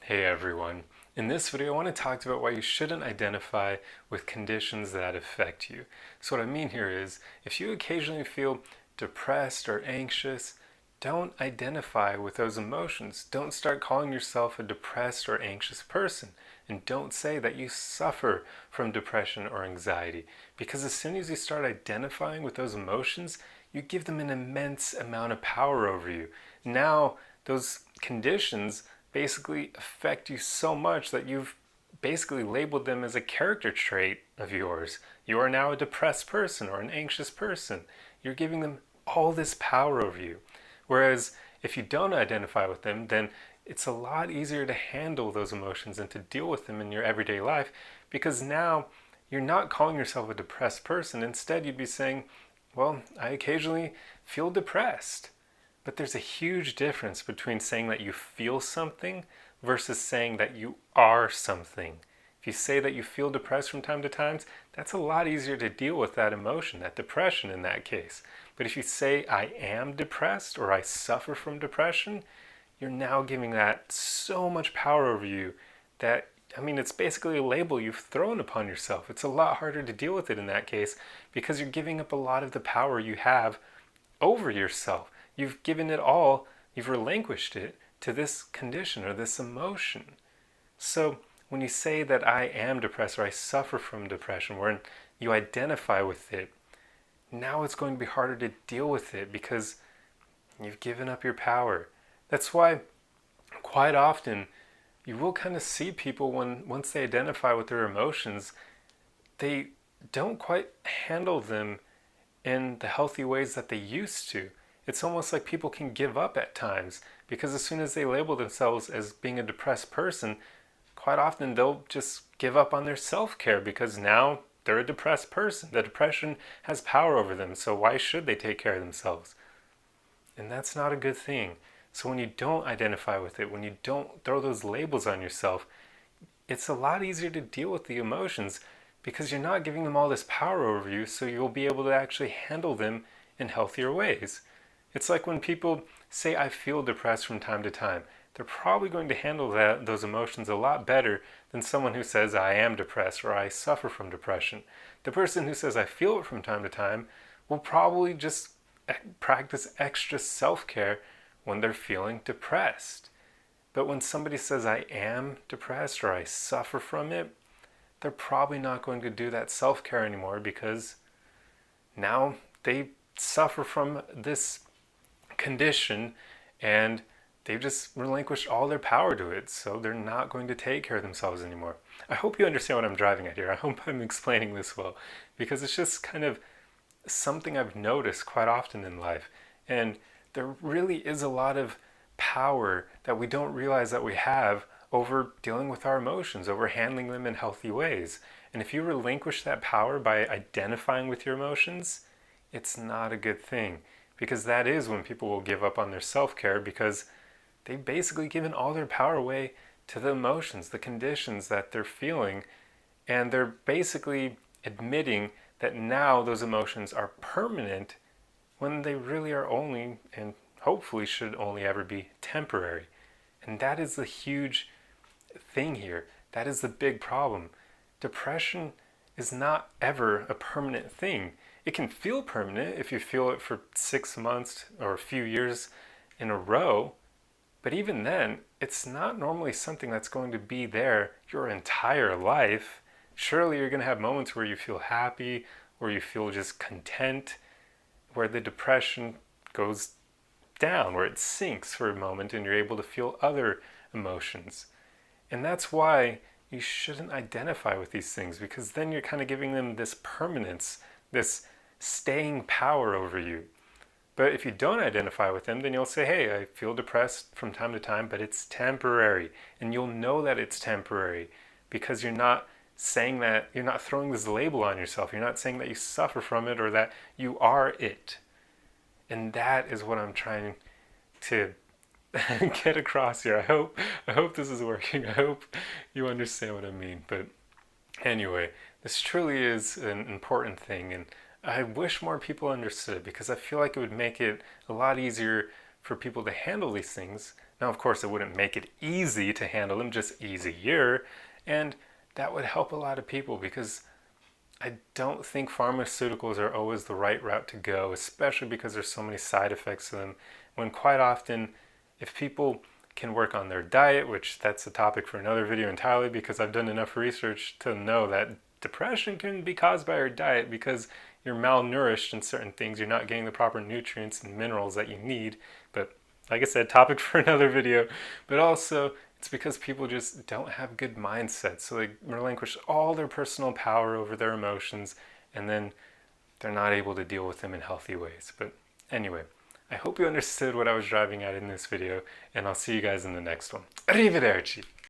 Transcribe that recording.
Hey everyone. In this video I want to talk about why you shouldn't identify with conditions that affect you. So what I mean here is, if you occasionally feel depressed or anxious, don't identify with those emotions. Don't start calling yourself a depressed or anxious person. And don't say that you suffer from depression or anxiety. Because as soon as you start identifying with those emotions, you give them an immense amount of power over you. Now, those conditions basically affect you so much that you've basically labeled them as a character trait of yours. You are now a depressed person or an anxious person. You're giving them all this power over you. Whereas if you don't identify with them, then it's a lot easier to handle those emotions and to deal with them in your everyday life, because now you're not calling yourself a depressed person. Instead, you'd be saying, well, I occasionally feel depressed. But there's a huge difference between saying that you feel something versus saying that you are something. If you say that you feel depressed from time to time, that's a lot easier to deal with that emotion, that depression in that case. But if you say, I am depressed or I suffer from depression, you're now giving that so much power over you that, it's basically a label you've thrown upon yourself. It's a lot harder to deal with it in that case because you're giving up a lot of the power you have over yourself. You've given it all, you've relinquished it to this condition or this emotion. So when you say that I am depressed or I suffer from depression, where you identify with it, now it's going to be harder to deal with it because you've given up your power. That's why quite often you will kind of see people once they identify with their emotions, they don't quite handle them in the healthy ways that they used to. It's almost like people can give up at times because as soon as they label themselves as being a depressed person, quite often they'll just give up on their self-care because now they're a depressed person. The depression has power over them, so why should they take care of themselves? And that's not a good thing. So when you don't identify with it, when you don't throw those labels on yourself, it's a lot easier to deal with the emotions because you're not giving them all this power over you, so you'll be able to actually handle them in healthier ways. It's like when people say, I feel depressed from time to time. They're probably going to handle those emotions a lot better than someone who says, I am depressed or I suffer from depression. The person who says, I feel it from time to time will probably just practice extra self-care when they're feeling depressed. But when somebody says, I am depressed or I suffer from it, they're probably not going to do that self-care anymore because now they suffer from this condition and they've just relinquished all their power to it, so they're not going to take care of themselves anymore. I hope you understand what I'm driving at here. I hope I'm explaining this well, because it's just kind of something I've noticed quite often in life. And there really is a lot of power that we don't realize that we have over dealing with our emotions, over handling them in healthy ways. And if you relinquish that power by identifying with your emotions, it's not a good thing, because that is when people will give up on their self-care because they've basically given all their power away to the emotions, the conditions that they're feeling, and they're basically admitting that now those emotions are permanent when they really are only, and hopefully should only ever be, temporary. And that is the huge thing here. That is the big problem. Depression is not ever a permanent thing. It can feel permanent if you feel it for 6 months or a few years in a row, but even then, it's not normally something that's going to be there your entire life. Surely you're going to have moments where you feel happy, where you feel just content, where the depression goes down, where it sinks for a moment and you're able to feel other emotions. And that's why you shouldn't identify with these things, because then you're kind of giving them this permanence, this staying power over you. But if you don't identify with them, then you'll say, hey, I feel depressed from time to time, but it's temporary. And you'll know that it's temporary because you're not saying that, you're not throwing this label on yourself. You're not saying that you suffer from it or that you are it. And that is what I'm trying to get across here. I hope this is working. I hope you understand what I mean. But anyway, this truly is an important thing, and I wish more people understood it because I feel like it would make it a lot easier for people to handle these things. Now, of course, it wouldn't make it easy to handle them, just easier, and that would help a lot of people because I don't think pharmaceuticals are always the right route to go, especially because there's so many side effects to them. When quite often, if people can work on their diet, which that's a topic for another video entirely because I've done enough research to know that depression can be caused by your diet because you're malnourished in certain things, you're not getting the proper nutrients and minerals that you need. But like I said, topic for another video. But also, it's because people just don't have good mindsets. So they relinquish all their personal power over their emotions and then they're not able to deal with them in healthy ways. But anyway, I hope you understood what I was driving at in this video, and I'll see you guys in the next one. Arrivederci!